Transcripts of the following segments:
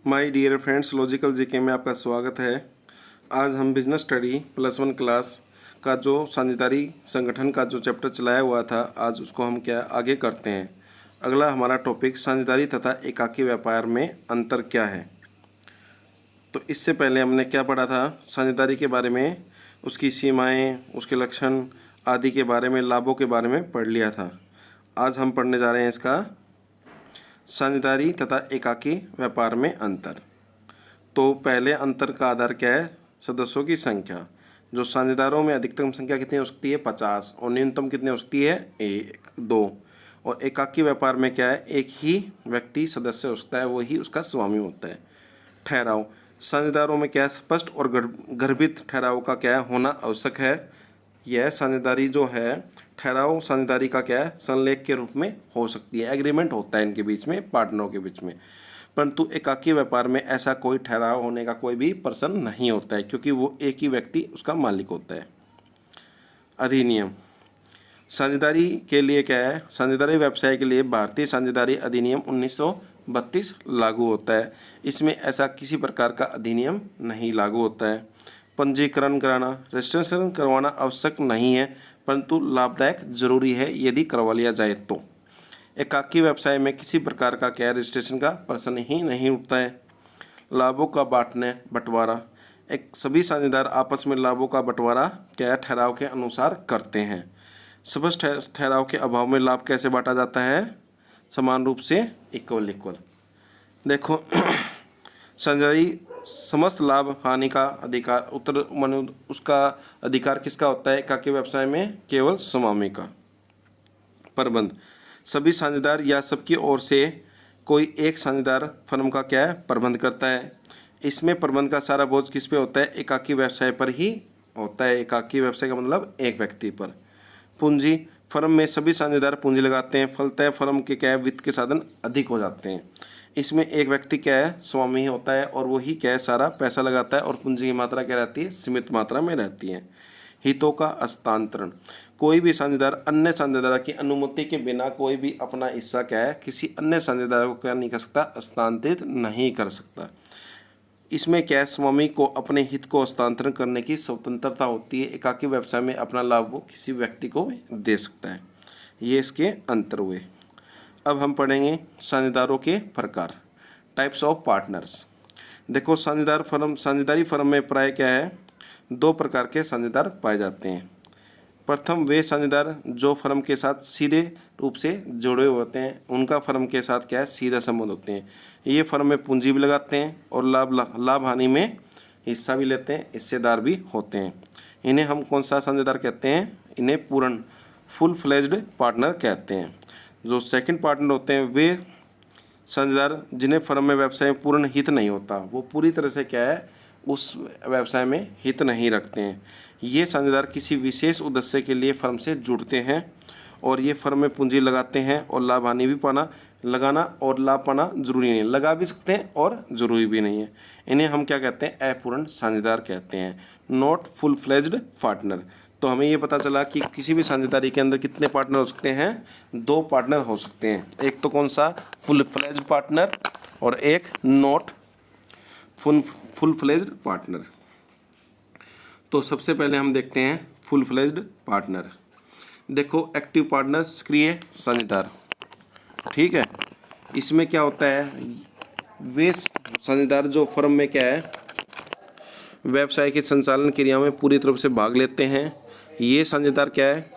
My dear friends, logical GK में आपका स्वागत है। आज हम बिजनेस स्टडी +1 क्लास का जो साझेदारी संगठन का जो चैप्टर चलाया हुआ था, आज उसको हम क्या आगे करते हैं। अगला हमारा टॉपिक साझेदारी तथा एकाकी व्यापार में अंतर क्या है। तो इससे पहले हमने क्या पढ़ा था, साझेदारी के बारे में, उसकी सीमाएँ, उसके लक्षण आदि के बारे में, लाभों के बारे में पढ़ लिया था। आज हम पढ़ने जा रहे हैं इसका साझेदारी तथा एकाकी व्यापार में अंतर। तो पहले अंतर का आधार क्या है, सदस्यों की संख्या। जो साझेदारों में अधिकतम संख्या कितनी हो सकती है, 50, और न्यूनतम कितनी हो सकती है, 1, 2। और एकाकी व्यापार में क्या है, एक ही व्यक्ति सदस्य हो सकता है, वही उसका स्वामी होता है। ठहराव, साझेदारों में क्या है, स्पष्ट और गर्भित ठहराव का क्या है, होना आवश्यक है। यह साझेदारी जो है, ठहराव साझेदारी का क्या है, संलेख के रूप में हो सकती है, एग्रीमेंट होता है इनके बीच में, पार्टनरों के बीच में। परंतु एकाकी व्यापार में ऐसा कोई ठहराव होने का कोई भी पर्सन नहीं होता है, क्योंकि वो एक ही व्यक्ति उसका मालिक होता है। अधिनियम, साझेदारी के लिए क्या है, साझेदारी व्यवसाय के लिए भारतीय साझेदारी अधिनियम 1932 लागू होता है। इसमें ऐसा किसी प्रकार का अधिनियम नहीं लागू होता है। पंजीकरण कराना, रजिस्ट्रेशन करवाना आवश्यक नहीं है, परंतु लाभदायक जरूरी है यदि करवा लिया जाए तो। एकाकी व्यवसाय में किसी प्रकार का क्या रजिस्ट्रेशन का प्रश्न ही नहीं उठता है। लाभों का बांटने बंटवारा, एक सभी साझेदार आपस में लाभों का बंटवारा क्या ठहराव के अनुसार करते हैं। स्पष्ट ठहराव के अभाव में लाभ कैसे बांटा जाता है, समान रूप से, इक्वल। देखो साझेदारी समस्त लाभ हानि का अधिकार उसका अधिकार किसका होता है, एकाकी व्यवसाय में केवल स्वामी का। प्रबंध, सभी साझेदार या सबकी ओर से कोई एक साझेदार फर्म का क्या है, प्रबंध करता है। इसमें प्रबंध का सारा बोझ किस पे होता है, एकाकी व्यवसाय पर ही होता है। एकाकी व्यवसाय का मतलब एक व्यक्ति पर। पूंजी, फर्म में सभी साझेदार पूंजी लगाते हैं, फलतः फर्म के क्या है, वित्त के साधन अधिक हो जाते हैं। इसमें एक व्यक्ति क्या है, स्वामी होता है, और वही क्या है, सारा पैसा लगाता है, और पूंजी की मात्रा क्या रहती है, सीमित मात्रा में रहती है। हितों का हस्तांतरण, कोई भी साझेदार अन्य साझेदार की अनुमति के बिना कोई भी अपना हिस्सा क्या है, किसी अन्य साझेदार को क्या नहीं कर सकता, हस्तांतरित नहीं कर सकता। इसमें क्या है, स्वामी को अपने हित को हस्तांतरण करने की स्वतंत्रता होती है। एकाकी व्यवसाय में अपना लाभ वो किसी व्यक्ति को दे सकता है। ये इसके अंतर हुए। अब हम पढ़ेंगे साझेदारों के प्रकार, टाइप्स ऑफ पार्टनर्स। देखो, साझेदारी फर्म में प्राय क्या है, 2 प्रकार के साझेदार पाए जाते हैं। प्रथम, वे साझेदार जो फर्म के साथ सीधे रूप से जुड़े होते हैं, उनका फर्म के साथ क्या है, सीधा संबंध होते हैं। ये फर्म में पूंजी भी लगाते हैं और लाभ हानि में हिस्सा भी लेते हैं, हिस्सेदार भी होते हैं। इन्हें हम कौन सा साझेदार कहते हैं, इन्हें पूर्ण फुल फ्लेज्ड पार्टनर कहते हैं। जो सेकंड पार्टनर होते हैं, वे साझेदार जिन्हें फर्म में व्यवसाय में पूर्ण हित नहीं होता, वो पूरी तरह से क्या है, उस व्यवसाय में हित नहीं रखते हैं। ये साझेदार किसी विशेष उद्देश्य के लिए फर्म से जुड़ते हैं, और ये फर्म में पूंजी लगाते हैं, और लाभ हानि भी लगाना और लाभ पाना जरूरी नहीं है, लगा भी सकते हैं और जरूरी भी नहीं है। इन्हें हम क्या कहते हैं, अपूर्ण साझेदार कहते हैं, नॉट फुल फ्लेज्ड पार्टनर। तो हमें ये पता चला कि किसी भी साझेदारी के अंदर कितने पार्टनर हो सकते हैं, 2 पार्टनर हो सकते हैं। एक तो कौन सा, फुल फ्लेज्ड पार्टनर, और एक नॉट फुल फ्लेज्ड पार्टनर। तो सबसे पहले हम देखते हैं फुल फ्लेज्ड पार्टनर। देखो, एक्टिव पार्टनर, सक्रिय साझेदार, ठीक है। इसमें क्या होता है, वे साझेदार जो फर्म में क्या है, व्यवसाय के संचालन क्रिया में पूरी तरह से भाग लेते हैं, ये साझेदार क्या है,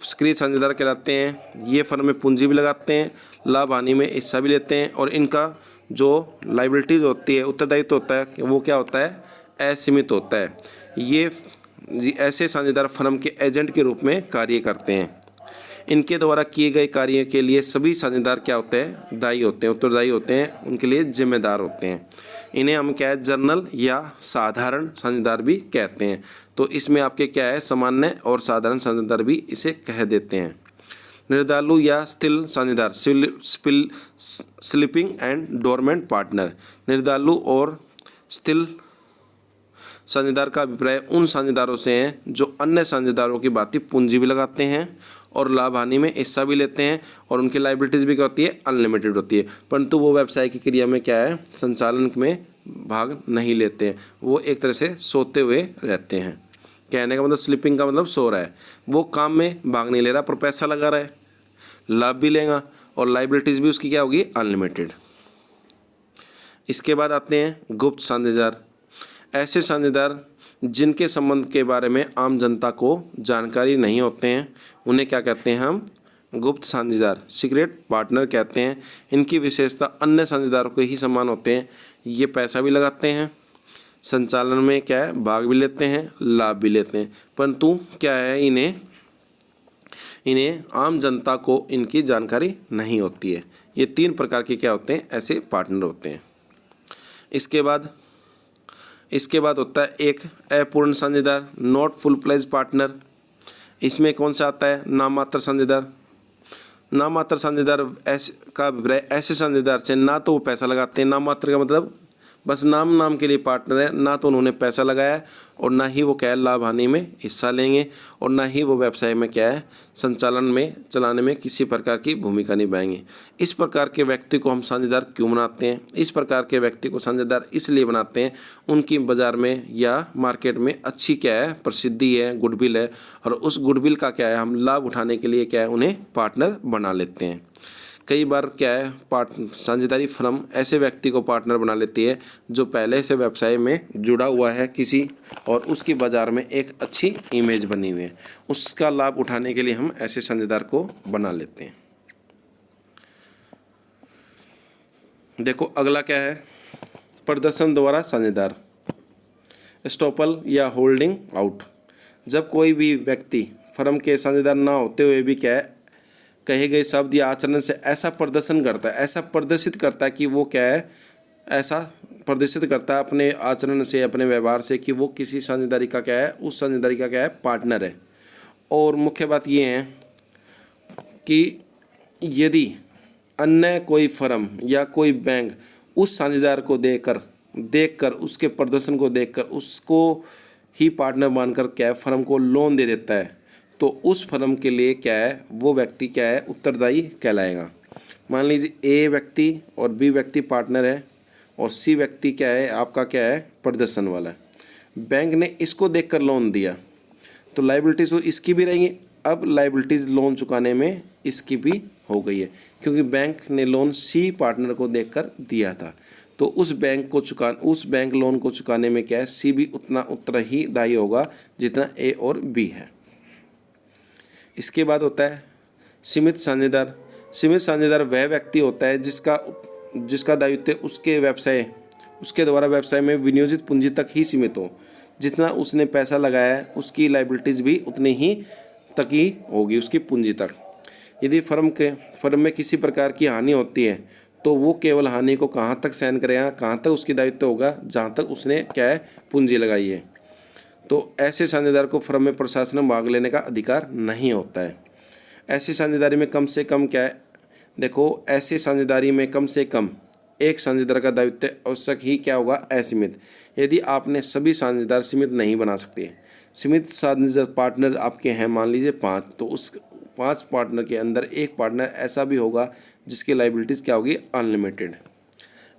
सक्रिय साझेदार कहलाते हैं। ये फर्म में पूंजी भी लगाते हैं, लाभ हानि में हिस्सा भी लेते हैं, और इनका जो लाइबिलिटीज होती है, उत्तरदायित्व होता है, वो क्या होता है, असीमित होता है। ये ऐसे साझेदार फर्म के एजेंट के रूप में कार्य करते हैं। इनके द्वारा किए गए कार्य के लिए सभी साझेदार क्या होते हैं, दायी होते हैं, उत्तरदायी होते हैं, उनके लिए जिम्मेदार होते हैं। इन्हें हम क्या है, जनरल या साधारण साझेदार भी कहते हैं। तो इसमें आपके क्या है, सामान्य और साधारण साझेदार भी इसे कह देते हैं। निर्दालु या स्थिर साझेदार, स्लीपिंग एंड डोरमेंट पार्टनर। निर्दालु और स्थिर साझेदार का अभिप्राय उन साझेदारों से है जो अन्य साझेदारों की भांति पूंजी भी लगाते हैं और लाभ हानि में हिस्सा भी लेते हैं, और उनकी लायबिलिटीज़ भी क्या होती है, अनलिमिटेड होती है, परंतु वो व्यवसाय की क्रिया में क्या है, संचालन में भाग नहीं लेते हैं। वो एक तरह से सोते हुए रहते हैं। कहने का मतलब स्लीपिंग का मतलब सो रहा है, वो काम में भाग नहीं ले रहा पर पैसा लगा रहा है, लाभ भी लेगा और लायबिलिटीज़ भी उसकी क्या होगी, अनलिमिटेड। इसके बाद आते हैं गुप्त साझेदार। ऐसे साझेदार जिनके संबंध के बारे में आम जनता को जानकारी नहीं होते हैं, उन्हें क्या कहते हैं हम, गुप्त साझेदार, सीक्रेट पार्टनर कहते हैं। इनकी विशेषता अन्य साझेदारों के ही समान होते हैं। ये पैसा भी लगाते हैं, संचालन में क्या है, भाग भी लेते हैं, लाभ भी लेते हैं, परंतु क्या है, इन्हें आम जनता को इनकी जानकारी नहीं होती है। ये 3 प्रकार के क्या होते हैं, ऐसे पार्टनर होते हैं। इसके बाद होता है एक अपूर्ण साझेदार, नॉट फुल फ्लेज पार्टनर। इसमें कौन सा आता है, नाम मात्र साझेदार। नाम मात्र साझेदार का अभिप्राय ऐसे साझेदार से ना तो वो पैसा लगाते हैं, नाम मात्र का मतलब बस नाम के लिए पार्टनर है, ना तो उन्होंने पैसा लगाया है और ना ही वो क्या है, लाभ हानि में हिस्सा लेंगे, और ना ही वो व्यवसाय में क्या है, संचालन में चलाने में किसी प्रकार की भूमिका निभाएंगे। इस प्रकार के व्यक्ति को हम साझेदार क्यों बनाते हैं, इस प्रकार के व्यक्ति को साझेदार इसलिए बनाते हैं, उनकी बाजार में या मार्केट में अच्छी क्या है, प्रसिद्धि है, गुडविल है, और उस गुडविल का क्या है, हम लाभ उठाने के लिए क्या है, उन्हें पार्टनर बना लेते हैं। कई बार क्या है, साझेदारी फर्म ऐसे व्यक्ति को पार्टनर बना लेती है जो पहले से व्यवसाय में जुड़ा हुआ है किसी, और उसकी बाज़ार में एक अच्छी इमेज बनी हुई है, उसका लाभ उठाने के लिए हम ऐसे साझेदार को बना लेते हैं। देखो अगला क्या है, प्रदर्शन द्वारा साझेदार, स्टॉपल या होल्डिंग आउट। जब कोई भी व्यक्ति फर्म के साझेदार ना होते हुए भी क्या है, कहे गए शब्द या आचरण से ऐसा प्रदर्शन करता है, ऐसा प्रदर्शित करता है कि वो क्या है, ऐसा प्रदर्शित करता है अपने आचरण से, अपने व्यवहार से, कि वो किसी साझेदारी का क्या है, उस साझेदारी का क्या है, पार्टनर है। और मुख्य बात ये है कि यदि अन्य कोई फर्म या कोई बैंक उस साझेदार को देखकर उसके प्रदर्शन को देखकर उसको ही पार्टनर मानकर क्या है, फर्म को लोन दे देता है, तो उस फर्म के लिए क्या है, वो व्यक्ति क्या है, उत्तरदायी कहलाएगा। मान लीजिए ए व्यक्ति और बी व्यक्ति पार्टनर है और सी व्यक्ति क्या है, आपका क्या है, प्रदर्शन वाला है। बैंक ने इसको देखकर लोन दिया तो लायबिलिटीज़ इसकी भी रहेंगी। अब लायबिलिटीज़ लोन चुकाने में इसकी भी हो गई है, क्योंकि बैंक ने लोन सी पार्टनर को देखकर दिया था, तो उस बैंक लोन को चुकाने में क्या है, सी भी उतना उत्तरदायी होगा जितना ए और बी है। इसके बाद होता है सीमित साझेदार। सीमित साझेदार वह व्यक्ति होता है जिसका दायित्व उसके द्वारा व्यवसाय में विनियोजित पूंजी तक ही सीमित हो। जितना उसने पैसा लगाया है उसकी लायबिलिटीज़ भी उतनी ही तक ही होगी, उसकी पूंजी तक। यदि फर्म में किसी प्रकार की हानि होती है तो वो केवल हानि को कहाँ तक सहन करेगा, कहाँ तक उसकी दायित्व होगा, जहाँ तक उसने क्या है, पूंजी लगाई है। तो ऐसे साझेदार को फर्म में प्रशासन में भाग लेने का अधिकार नहीं होता है। ऐसी साझेदारी में कम से कम क्या है, देखो ऐसी साझेदारी में कम से कम एक साझेदार का दायित्व आवश्यक ही क्या होगा, असीमित। यदि आपने सभी साझेदार सीमित नहीं बना सकते, सीमित साझेदार पार्टनर आपके हैं मान लीजिए 5, तो उस 5 पार्टनर के अंदर एक पार्टनर ऐसा भी होगा जिसकी लायबिलिटीज़ क्या होगी, अनलिमिटेड।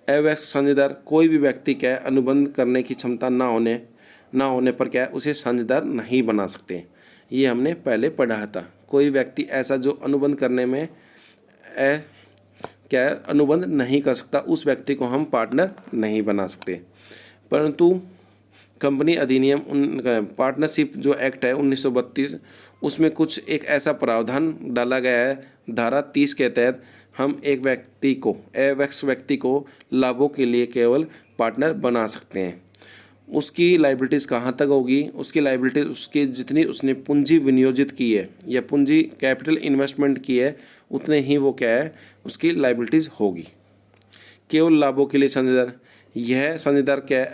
अवैध साझेदार, कोई भी व्यक्ति क्या है, अनुबंध करने की क्षमता ना होने पर क्या है, उसे साझेदार नहीं बना सकते। ये हमने पहले पढ़ा था। कोई व्यक्ति ऐसा जो अनुबंध करने में क्या है, अनुबंध नहीं कर सकता, उस व्यक्ति को हम पार्टनर नहीं बना सकते। परंतु कंपनी अधिनियम पार्टनरशिप जो एक्ट है 1932, उसमें कुछ एक ऐसा प्रावधान डाला गया है, धारा 30 के तहत हम एक व्यक्ति को लाभों के लिए केवल पार्टनर बना सकते हैं। उसकी लायबिलिटीज़ कहाँ तक होगी, उसकी लायबिलिटीज़ उसकी जितनी उसने पूंजी विनियोजित की है या पूंजी कैपिटल इन्वेस्टमेंट की है, उतने ही वो क्या है, उसकी लायबिलिटीज़ होगी। केवल लाभों के लिए साझेदार, यह साझेदार क्या है,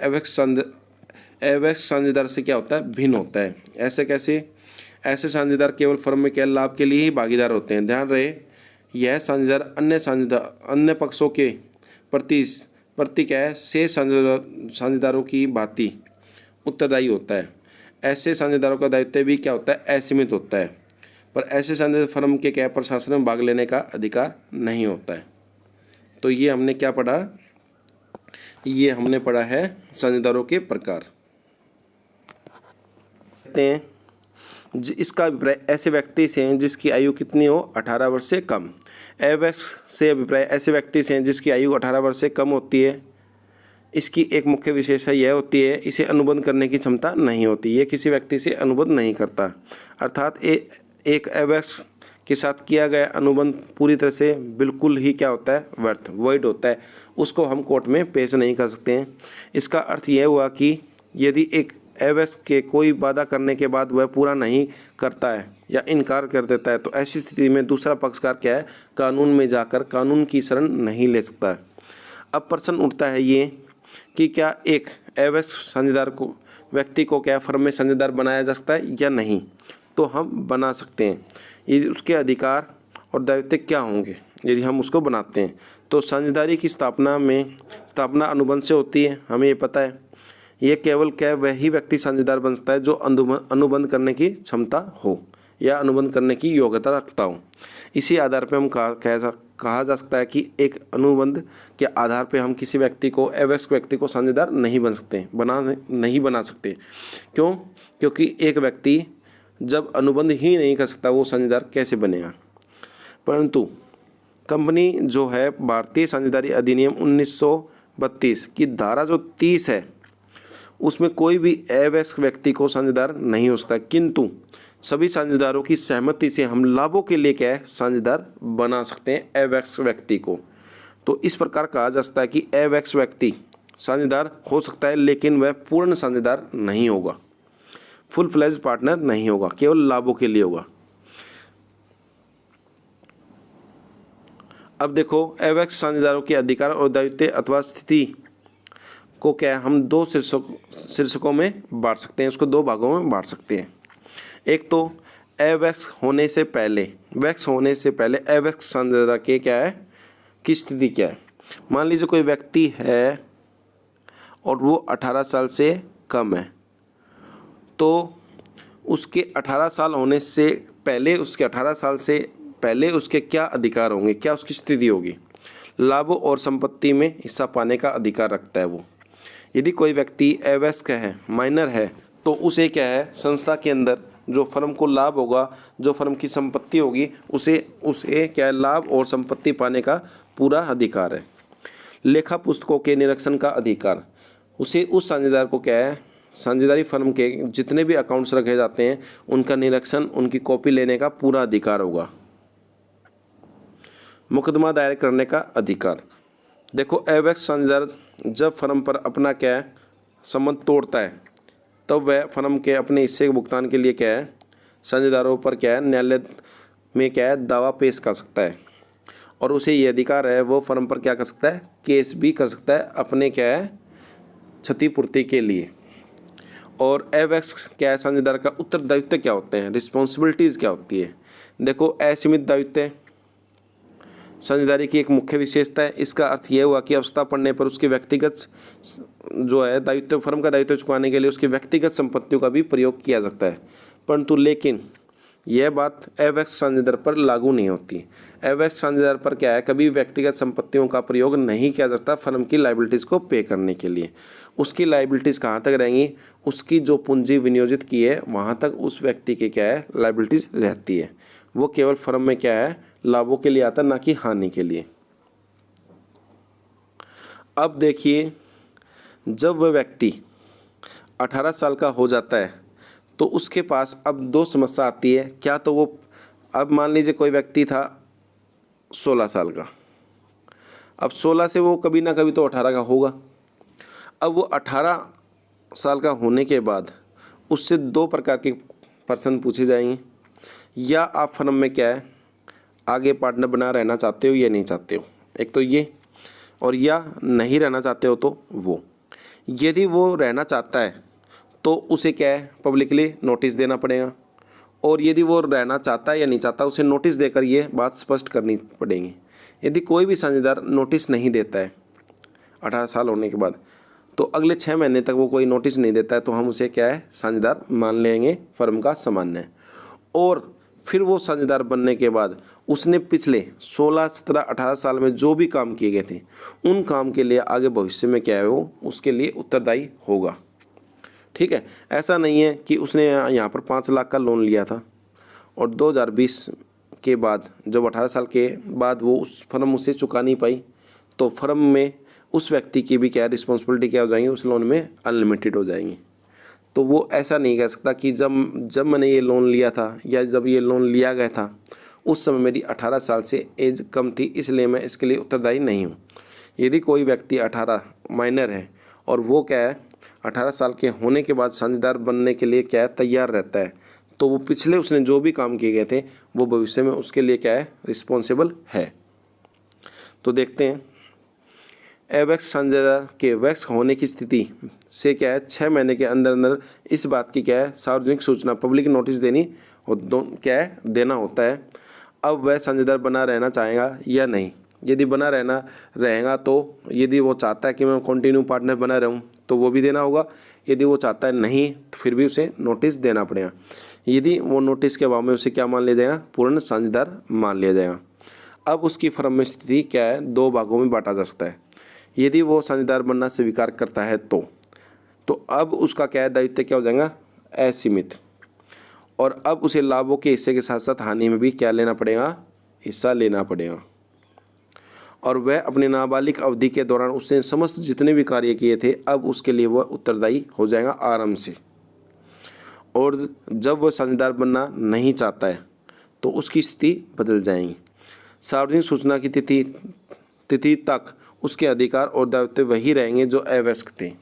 अवैध साझेदार से क्या होता है, भिन्न होता है। ऐसे कैसे, ऐसे साझेदार केवल फर्म में क्या लाभ के लिए ही भागीदार होते हैं। ध्यान रहे, यह साझेदार अन्य पक्षों के प्रति क्या है, शेष साझेदारों की भांति उत्तरदायी होता है। ऐसे साझेदारों का दायित्व भी क्या होता है, असीमित होता है। पर ऐसे साझेदार फर्म के क्या प्रशासन में भाग लेने का अधिकार नहीं होता है। तो ये हमने क्या पढ़ा, ये हमने पढ़ा है साझेदारों के प्रकार। कहते हैं इसका अभिप्राय ऐसे व्यक्ति से हैं जिसकी आयु कितनी हो, 18 वर्ष से कम। एवैक्स से अभिप्राय ऐसे व्यक्ति से हैं जिसकी आयु 18 वर्ष से कम होती है। इसकी एक मुख्य विशेषता यह होती है इसे अनुबंध करने की क्षमता नहीं होती, ये किसी व्यक्ति से अनुबंध नहीं करता। अर्थात एक एवैक्स के साथ किया गया अनुबंध पूरी तरह से बिल्कुल ही क्या होता है, व्यर्थ, वॉइड होता है, उसको हम कोर्ट में पेश नहीं कर सकते हैं। इसका अर्थ यह हुआ कि यदि एक एवैक्स के कोई वादा करने के बाद वह पूरा नहीं करता है या इनकार कर देता है तो ऐसी स्थिति में दूसरा पक्षकार क्या है, कानून में जाकर कानून की शरण नहीं ले सकता है। अब प्रश्न उठता है ये कि क्या एक एवैक्स साझेदार को व्यक्ति को क्या फर्म में साझेदार बनाया जा सकता है या नहीं। तो हम बना सकते हैं। यदि उसके अधिकार और दायित्व क्या होंगे यदि हम उसको बनाते हैं। तो साझेदारी की स्थापना अनुबंध से होती है, हमें ये पता है। ये केवल क्या वही व्यक्ति साझेदार बन सकता है जो अनुबंध करने की क्षमता हो या अनुबंध करने की योग्यता रखता हो। इसी आधार पर हम कहा जा सकता है कि एक अनुबंध के आधार पर हम किसी व्यक्ति को एवैक्स व्यक्ति को साझेदार नहीं बना सकते। क्यों? क्योंकि एक व्यक्ति जब अनुबंध ही नहीं कर सकता वो साझेदार कैसे बनेगा। परंतु कंपनी जो है भारतीय साझेदारी अधिनियम 1932 की धारा जो 30 है उसमें कोई भी एवैक्स व्यक्ति को साझेदार नहीं हो सकता, किंतु सभी साझेदारों की सहमति से हम लाभों के लिए क्या है, साझेदार बना सकते हैं एवैक्स व्यक्ति को। तो इस प्रकार कहा जा सकता है कि एवैक्स व्यक्ति साझेदार हो सकता है लेकिन वह पूर्ण साझेदार नहीं होगा, फुल फ्लेज पार्टनर नहीं होगा, केवल लाभों के लिए होगा। अब देखो एवैक्स साझेदारों के अधिकार और दायित्व अथवा स्थिति को क्या है हम दो शीर्षकों में बांट सकते हैं, उसको दो भागों में बांट सकते हैं। एक तो एवैक्स होने से पहले एवैक्स साझेदार के क्या है की स्थिति क्या है। मान लीजिए कोई व्यक्ति है और वो 18 साल से कम है, तो उसके 18 साल होने से पहले उसके क्या अधिकार होंगे, क्या उसकी स्थिति होगी। लाभों और संपत्ति में हिस्सा पाने का अधिकार रखता है वो। यदि कोई व्यक्ति एवैक्स का है, माइनर है, तो उसे क्या है संस्था के अंदर जो फर्म को लाभ होगा, जो फर्म की संपत्ति होगी, उसे क्या है लाभ और संपत्ति पाने का पूरा अधिकार है। लेखा पुस्तकों के निरीक्षण का अधिकार, उसे उस साझेदार को क्या है साझेदारी फर्म के जितने भी अकाउंट्स रखे जाते हैं उनका निरीक्षण, उनकी कॉपी लेने का पूरा अधिकार होगा। मुकदमा दायर करने का अधिकार, देखो एवैक्स साझेदार जब फर्म पर अपना क्या है संबंध तोड़ता है तब वह फर्म के अपने हिस्से के भुगतान के लिए क्या है साझेदारों पर क्या है न्यायालय में क्या है दावा पेश कर सकता है और उसे ये अधिकार है वो फर्म पर क्या कर सकता है केस भी कर सकता है अपने क्या है क्षतिपूर्ति के लिए। और एवैक्स क्या है साझेदार का उत्तरदायित्व क्या होते हैं, रिस्पॉन्सिबिलिटीज़ क्या होती है। देखो असीमित दायित्व साझेदारी की एक मुख्य विशेषता है। इसका अर्थ यह हुआ कि आवश्यकता पड़ने पर उसके व्यक्तिगत जो है दायित्व फर्म का दायित्व चुकाने के लिए उसकी व्यक्तिगत संपत्तियों का भी प्रयोग किया सकता है। परंतु लेकिन यह बात एवैक्स साझेदार पर लागू नहीं होती। एवैक्स साझेदार पर क्या है कभी व्यक्तिगत संपत्तियों का प्रयोग नहीं किया जाता फर्म की लायबिलिटीज़ को पे करने के लिए। उसकी लायबिलिटीज़ कहाँ तक रहेंगी, उसकी जो पूंजी विनियोजित की है वहाँ तक उस व्यक्ति के क्या है लायबिलिटीज़ रहती है। वो केवल फर्म में क्या है लाभों के लिए आता है, ना कि हानि के लिए। अब देखिए जब वह व्यक्ति 18 साल का हो जाता है तो उसके पास अब दो समस्या आती है। क्या तो वो अब मान लीजिए कोई व्यक्ति था 16 साल का, अब 16 से वो कभी ना कभी तो 18 का होगा। अब वो 18 साल का होने के बाद उससे दो प्रकार के प्रश्न पूछे जाएंगे, या आप फर्म में क्या है आगे पार्टनर बना रहना चाहते हो या नहीं चाहते हो, एक तो ये, और या नहीं रहना चाहते हो तो वो। यदि वो रहना चाहता है तो उसे क्या है पब्लिकली नोटिस देना पड़ेगा, और यदि वो रहना चाहता है या नहीं चाहता उसे नोटिस देकर ये बात स्पष्ट करनी पड़ेगी। यदि कोई भी साझेदार नोटिस नहीं देता है 18 साल होने के बाद तो अगले 6 महीने तक वो कोई नोटिस नहीं देता है तो हम उसे क्या है, साझेदार मान लेंगे फर्म का सामान्य। और फिर वो साझेदार बनने के बाद उसने पिछले 16, 17, 18 साल में जो भी काम किए गए थे उन काम के लिए आगे भविष्य में क्या है वो उसके लिए उत्तरदायी होगा। ठीक है, ऐसा नहीं है कि उसने यहाँ पर 5 लाख का लोन लिया था और 2020 के बाद जब 18 साल के बाद वो उस फर्म उसे चुका नहीं पाई तो फर्म में उस व्यक्ति की भी क्या रिस्पॉन्सिबिलिटी क्या हो जाएंगी, उस लोन में अनलिमिटेड हो जाएंगी। तो वो ऐसा नहीं कह सकता कि जब मैंने ये लोन लिया था या जब ये लोन लिया गया था उस समय मेरी 18 साल से एज कम थी इसलिए मैं इसके लिए उत्तरदायी नहीं हूँ। यदि कोई व्यक्ति 18 माइनर है और वो क्या है 18 साल के होने के बाद साझेदार बनने के लिए क्या है तैयार रहता है तो वो पिछले उसने जो भी काम किए गए थे वो भविष्य में उसके लिए क्या है रिस्पॉन्सिबल है। तो देखते हैं अवैक्स साझेदार के वैक्स होने की स्थिति से क्या है 6 महीने के अंदर अंदर इस बात की क्या है सार्वजनिक सूचना पब्लिक नोटिस देनी और क्या है देना होता है। अब वह साझेदार बना रहना चाहेगा या नहीं। यदि बना रहेगा तो यदि वो चाहता है कि मैं कंटिन्यू पार्टनर बना रहूं तो वो भी देना होगा। यदि वो चाहता है नहीं तो फिर भी उसे नोटिस देना पड़ेगा। यदि वो नोटिस के अभाव में उसे क्या मान लिया जाएगा, पूर्ण साझेदार मान लिया जाएगा। अब उसकी फर्म में स्थिति क्या है 2 भागों में बांटा जा सकता है। यदि वो साझेदार बनना स्वीकार करता है तो अब उसका क्या है दायित्व क्या हो जाएगा असीमित। और अब उसे लाभों के हिस्से के साथ साथ हानि में भी क्या लेना पड़ेगा, हिस्सा लेना पड़ेगा। और वह अपने नाबालिग अवधि के दौरान उसने समस्त जितने भी कार्य किए थे अब उसके लिए वह उत्तरदायी हो जाएगा आराम से। और जब वह साझेदार बनना नहीं चाहता है तो उसकी स्थिति बदल जाएगी। सार्वजनिक सूचना की तिथि तक उसके अधिकार और दायित्व वही रहेंगे जो अवैस्क थे।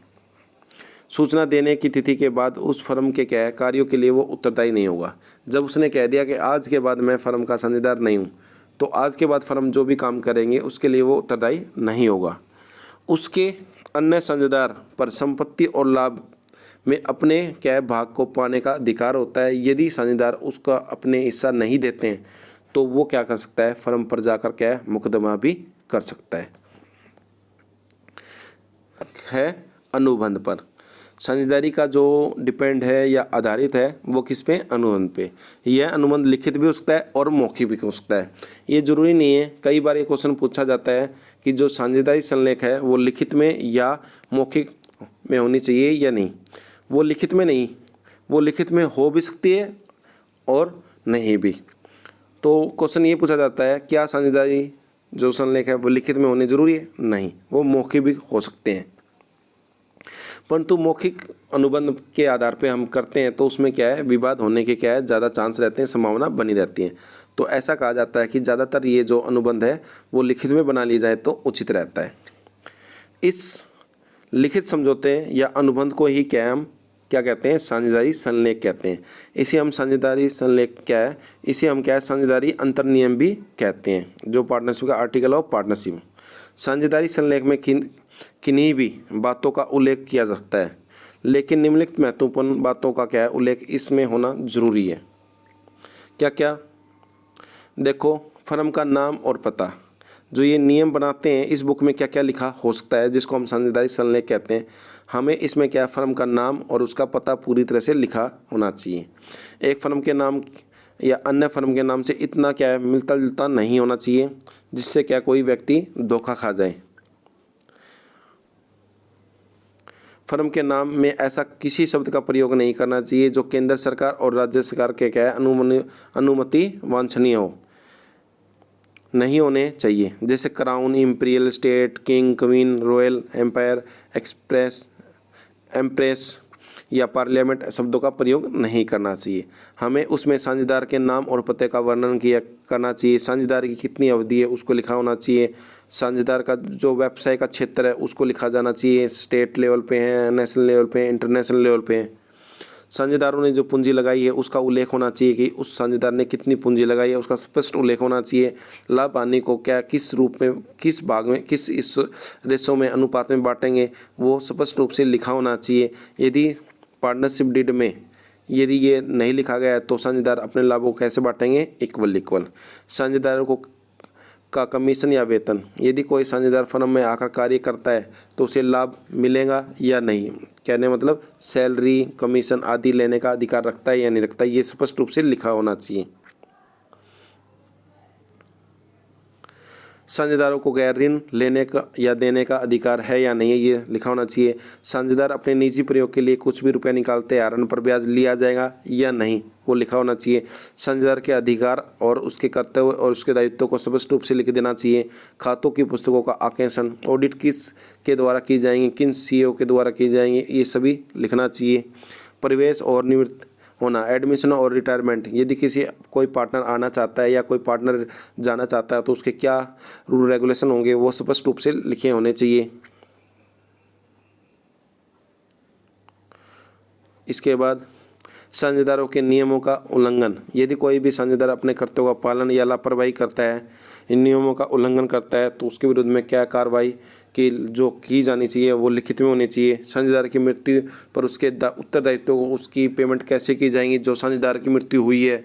सूचना देने की तिथि के बाद उस फर्म के क्या कार्यों के लिए वो उत्तरदायी नहीं होगा। जब उसने कह दिया कि आज के बाद मैं फर्म का साझेदार नहीं हूँ तो आज के बाद फर्म जो भी काम करेंगे उसके लिए वो उत्तरदायी नहीं होगा। उसके अन्य साझेदार पर संपत्ति और लाभ में अपने क्या भाग को पाने का अधिकार होता है। यदि साझेदार उसका अपने हिस्सा नहीं देते हैं तो वो क्या कर सकता है, फर्म पर जाकर क्या मुकदमा भी कर सकता है। अनुबंध पर साझेदारी का जो डिपेंड है या आधारित है वो किस पे, अनुबंध पे। यह अनुबंध लिखित भी हो सकता है और मौखिक भी हो सकता है। ये जरूरी नहीं है। कई बार ये क्वेश्चन पूछा जाता है कि जो साझेदारी संलेख है वो लिखित में या मौखिक में होनी चाहिए या नहीं। वो लिखित में नहीं, वो लिखित में हो भी सकती है और नहीं भी। तो क्वेश्चन ये पूछा जाता है क्या साझेदारी जो संलेख है वो लिखित में होने जरूरी है, नहीं, वो मौखिक भी हो सकते हैं। परंतु मौखिक अनुबंध के आधार पे हम करते हैं तो उसमें क्या है विवाद होने के क्या है ज़्यादा चांस रहते हैं, संभावना बनी रहती है। तो ऐसा कहा जाता है कि ज़्यादातर ये जो अनुबंध है वो लिखित में बना ली जाए तो उचित रहता है। इस लिखित समझौते या अनुबंध को ही हम क्या कहते हैं, साझेदारी संलेख कहते हैं। इसे हम साझेदारी संलेख क्या है, इसे हम क्या है साझेदारी अंतर्नियम भी कहते हैं, जो पार्टनरशिप का आर्टिकल ऑफ पार्टनरशिप। साझेदारी संलेख में किन्हीं भी बातों का उल्लेख किया जा सकता है लेकिन निम्नलिखित महत्वपूर्ण बातों का क्या है उल्लेख इसमें होना जरूरी है। क्या क्या, देखो फर्म का नाम और पता, जो ये नियम बनाते हैं इस बुक में क्या क्या लिखा हो सकता है जिसको हम साझेदारी संलेख कहते हैं। हमें इसमें क्या फर्म का नाम और उसका पता पूरी तरह से लिखा होना चाहिए। एक फर्म के नाम या अन्य फर्म के नाम से इतना क्या है मिलता जुलता नहीं होना चाहिए जिससे क्या कोई व्यक्ति धोखा खा जाए। फर्म के नाम में ऐसा किसी शब्द का प्रयोग नहीं करना चाहिए जो केंद्र सरकार और राज्य सरकार के क्या है अनुमति वांछनीय हो, नहीं होने चाहिए। जैसे crown, imperial state, king, queen, royal, empire, empress या पार्लियामेंट शब्दों का प्रयोग नहीं करना चाहिए। हमें उसमें साझेदार के नाम और पते का वर्णन करना चाहिए। साझेदार की कितनी अवधि है उसको लिखा होना चाहिए। साझेदार का जो व्यवसाय का क्षेत्र है उसको लिखा जाना चाहिए। स्टेट लेवल पे है, नेशनल लेवल पे, इंटरनेशनल लेवल पे है। साझेदारों ने जो पूंजी लगाई है उसका उल्लेख होना चाहिए कि उस साझेदार ने कितनी पूंजी लगाई है, उसका स्पष्ट उल्लेख होना चाहिए। लाभ हानि को क्या किस रूप में, किस भाग में, किस इस रेशो में, अनुपात में बांटेंगे वो स्पष्ट रूप से लिखा होना चाहिए। यदि पार्टनरशिप डीड में यदि ये नहीं लिखा गया है तो साझेदार अपने लाभों को कैसे बांटेंगे, इक्वल। साझेदारों को का कमीशन या वेतन। यदि कोई साझेदार फर्म में आकर कार्य करता है तो उसे लाभ मिलेगा या नहीं। कहने मतलब सैलरी, कमीशन आदि लेने का अधिकार रखता है या नहीं रखता है, ये स्पष्ट रूप से लिखा होना चाहिए। साझेदारों को गैर ऋण लेने का या देने का अधिकार है या नहीं, ये लिखा होना चाहिए। साझेदार अपने निजी प्रयोग के लिए कुछ भी रुपया निकालते हैं, ऋण पर ब्याज लिया जाएगा या नहीं, वो लिखा होना चाहिए। साझेदार के अधिकार और उसके कर्तव्य और उसके दायित्व को स्पष्ट रूप से लिख देना चाहिए। खातों की पुस्तकों का आकलन, ऑडिट किस के द्वारा की जाएंगी, किन सीईओ के द्वारा की जाएंगी, ये सभी लिखना चाहिए। प्रवेश और निवृत्त होना, एडमिशन और रिटायरमेंट, यदि कोई पार्टनर आना चाहता है या कोई पार्टनर जाना चाहता है तो उसके क्या रूल रेगुलेशन होंगे, वो स्पष्ट रूप से लिखे होने चाहिए। इसके बाद साझेदारों के नियमों का उल्लंघन, यदि कोई भी साझेदार अपने कर्तव्यों का पालन या लापरवाही करता है, इन नियमों का उल्लंघन करता है, तो उसके विरुद्ध में क्या कार्रवाई की जानी चाहिए, वो लिखित में होनी चाहिए। साझेदार की मृत्यु पर उसके उत्तरदायित्व को, उसकी पेमेंट कैसे की जाएंगी जो साझेदार की मृत्यु हुई है,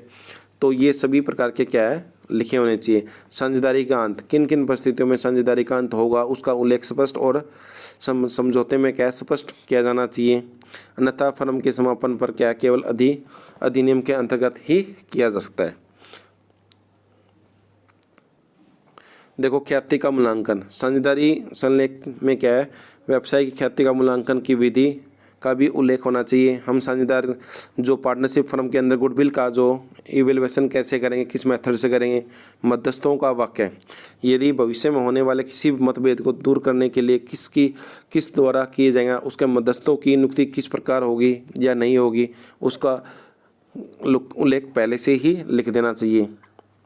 तो ये सभी प्रकार के क्या है लिखे होने चाहिए। साझेदारी का अंत, किन किन परिस्थितियों में साझेदारी का अंत होगा, उसका उल्लेख स्पष्ट और समझौते में क्या स्पष्ट किया जाना चाहिए। अन्यथा फर्म के समापन पर क्या केवल अधिनियम के अंतर्गत ही किया जा सकता है। देखो, ख्याति का मूल्यांकन, साझेदारी संलेख में क्या है, व्यवसाय की ख्याति का मूल्यांकन की विधि का भी उल्लेख होना चाहिए। हम साझेदार जो पार्टनरशिप फर्म के अंदर गुडविल का जो इवेल्युएशन कैसे करेंगे, किस मेथड से करेंगे। मध्यस्थों का वाक्य, यदि भविष्य में होने वाले किसी भी मतभेद को दूर करने के लिए किस द्वारा किए जाएगा, उसके मध्यस्थों की नियुक्ति किस प्रकार होगी या नहीं होगी, उसका उल्लेख पहले से ही लिख देना चाहिए।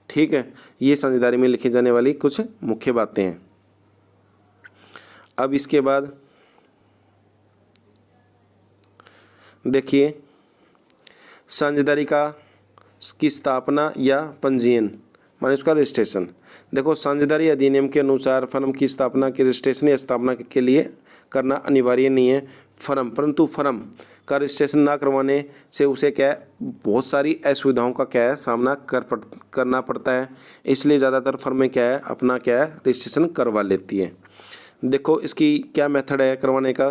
ठीक है, ये साझेदारी में लिखी जाने वाली कुछ मुख्य बातें हैं। अब इसके बाद देखिए, साझेदारी की स्थापना या पंजीयन, माने उसका रजिस्ट्रेशन। देखो, साझेदारी अधिनियम के अनुसार फर्म की स्थापना के रजिस्ट्रेशन या स्थापना के लिए करना अनिवार्य नहीं है परंतु फर्म का रजिस्ट्रेशन ना करवाने से उसे क्या है, बहुत सारी असुविधाओं का क्या है सामना करना पड़ता है। इसलिए ज़्यादातर फर्में क्या है अपना क्या है रजिस्ट्रेशन करवा लेती है। देखो, इसकी क्या मेथड है करवाने का।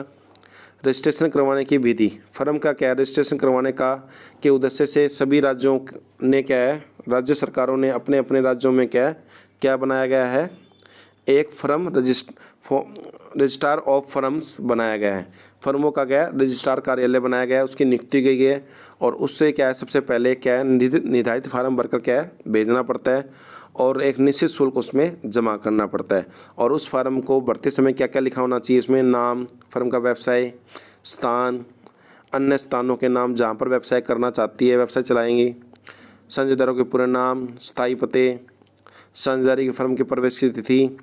रजिस्ट्रेशन करवाने की विधि, फर्म का क्या है रजिस्ट्रेशन करवाने का के उद्देश्य से सभी राज्यों ने क्या है, राज्य सरकारों ने अपने अपने राज्यों में क्या बनाया गया है, एक फर्म रजिस्ट्रार ऑफ फर्म्स बनाया गया है। फर्मों का क्या है रजिस्ट्रार कार्यालय बनाया गया है, उसकी नियुक्ति की गई है और उससे क्या है सबसे पहले क्या है निर्धारित फार्म भरकर क्या है भेजना पड़ता है और एक निश्चित शुल्क उसमें जमा करना पड़ता है। और उस फार्म को भरते समय क्या क्या लिखा होना चाहिए, इसमें नाम, फर्म का व्यवसाय स्थान, अन्य स्थानों के नाम जहाँ पर व्यवसाय करना चाहती है, व्यवसाय चलाएंगी, साझेदारों के पूरे नाम, स्थायी पते, साझेदारी की फर्म की प्रवेश की तिथि,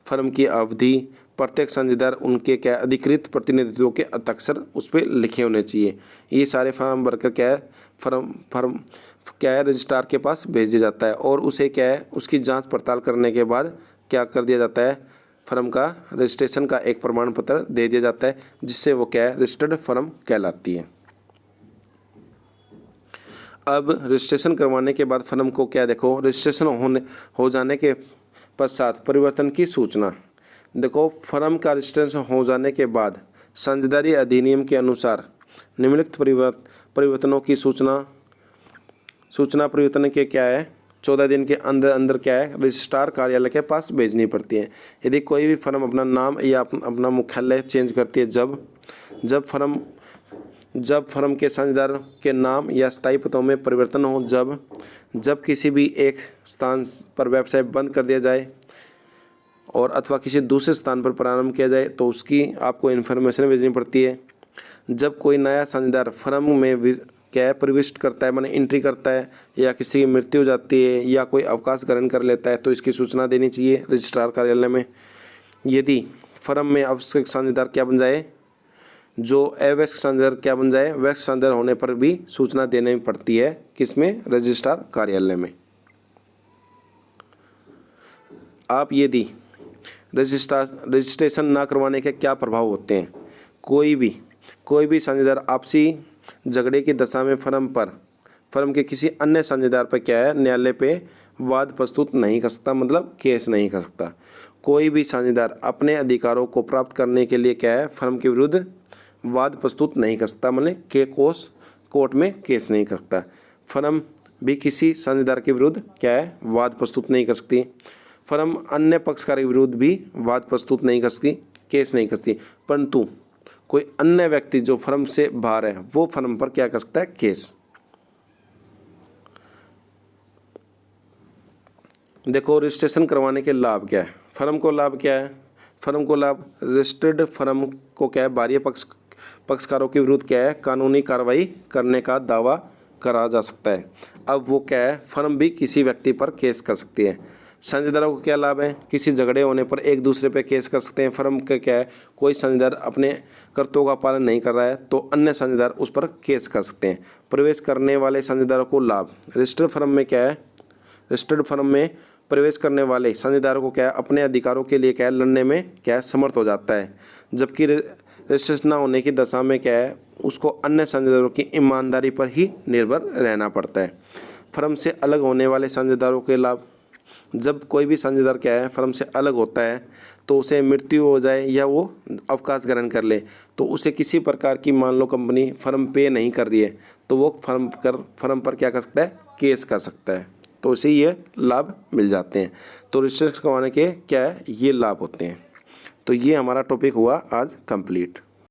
फर्म की अवधि, प्रत्येक साझेदार उनके क्या अधिकृत प्रतिनिधित्व के हस्ताक्षर उस पर लिखे होने चाहिए। ये सारे फर्म भरकर क्या है फर्म क्या है रजिस्ट्रार के पास भेज दिया जाता है और उसे क्या है उसकी जांच पड़ताल करने के बाद क्या कर दिया जाता है, फर्म का रजिस्ट्रेशन का एक प्रमाण पत्र दे दिया जाता है जिससे वो क्या है रजिस्टर्ड फर्म कहलाती है। अब रजिस्ट्रेशन करवाने के बाद फर्म को क्या देखो रजिस्ट्रेशन हो जाने के पश्चात परिवर्तन की सूचना। देखो, फर्म का रजिस्ट्रेशन हो जाने के बाद साझेदारी अधिनियम के अनुसार निम्नलिखित परिवर्तनों की सूचना परिवर्तन के क्या है 14 दिन के अंदर अंदर क्या है रजिस्ट्रार कार्यालय के पास भेजनी पड़ती है। यदि कोई भी फर्म अपना नाम या अपना मुख्यालय चेंज करती है, जब फर्म के साझेदार के नाम या स्थायी पतों में परिवर्तन हो, जब किसी भी एक स्थान पर व्यवसाय बंद कर दिया जाए और अथवा किसी दूसरे स्थान पर प्रारंभ किया जाए तो उसकी आपको इन्फॉर्मेशन भेजनी पड़ती है। जब कोई नया साझेदार फर्म में क्या है प्रविष्ट करता है, माने एंट्री करता है, या किसी की मृत्यु हो जाती है या कोई अवकाश ग्रहण कर लेता है तो इसकी सूचना देनी चाहिए रजिस्ट्रार कार्यालय में। यदि फर्म में आवश्यक साझेदार क्या बन जाए, जो अवयस्क साझेदार क्या बन जाए, वयस्क साझेदार होने पर भी सूचना देनी पड़ती है किसमें, रजिस्ट्रार कार्यालय में। आप यदि रजिस्ट्रेशन ना करवाने के क्या प्रभाव होते हैं, कोई भी साझेदार आपसी झगड़े की दशा में फर्म के किसी अन्य साझेदार पर क्या है न्यायालय पे वाद प्रस्तुत नहीं कर सकता, मतलब केस नहीं कर सकता। कोई भी साझेदार अपने अधिकारों को प्राप्त करने के लिए क्या है, फर्म के विरुद्ध वाद प्रस्तुत नहीं कर सकता, मतलब कोर्ट में केस नहीं कर सकता। फर्म भी किसी साझेदार के विरुद्ध क्या है, वाद प्रस्तुत नहीं कर सकती। फर्म अन्य पक्षकार के विरुद्ध भी वाद प्रस्तुत नहीं कर सकती, केस नहीं कर सकती, परंतु कोई अन्य व्यक्ति जो फर्म से बाहर है वो फर्म पर क्या कर सकता है, केस। देखो रजिस्ट्रेशन करवाने के लाभ क्या है, फर्म को लाभ क्या है, फर्म को लाभ रजिस्टर्ड फर्म को क्या है, बाह्य पक्षकारों के विरुद्ध क्या है, कानूनी कार्रवाई करने का दावा करा जा सकता है। अब वो क्या है, फर्म भी किसी व्यक्ति पर केस कर सकती है। साझेदारों को क्या लाभ है, किसी झगड़े होने पर एक दूसरे पे केस कर सकते हैं। फर्म का क्या है, कोई साझेदार अपने कर्तव्यों का पालन नहीं कर रहा है तो अन्य साझेदार उस पर केस कर सकते हैं। प्रवेश करने वाले साझेदारों को लाभ, रजिस्टर्ड फर्म में क्या है, रजिस्टर्ड फर्म में प्रवेश करने वाले साझेदारों को क्या है, अपने अधिकारों के लिए क्या है, लड़ने में क्या है, समर्थ हो जाता है। जबकि रजिस्ट्रेशन न होने की दशा में क्या है, उसको अन्य साझेदारों की ईमानदारी पर ही निर्भर रहना पड़ता है। फर्म से अलग होने वाले साझेदारों के लाभ, जब कोई भी साझेदार क्या है, फर्म से अलग होता है तो उसे मृत्यु हो जाए या वो अवकाश ग्रहण कर ले तो उसे किसी प्रकार की, मान लो कंपनी फर्म पे नहीं कर रही है तो वो फर्म पर क्या कर सकता है, केस कर सकता है। तो इसे ये लाभ मिल जाते हैं। तो रजिस्ट्रेशन करवाने के क्या है, ये लाभ होते हैं। तो ये हमारा टॉपिक हुआ आज कंप्लीट।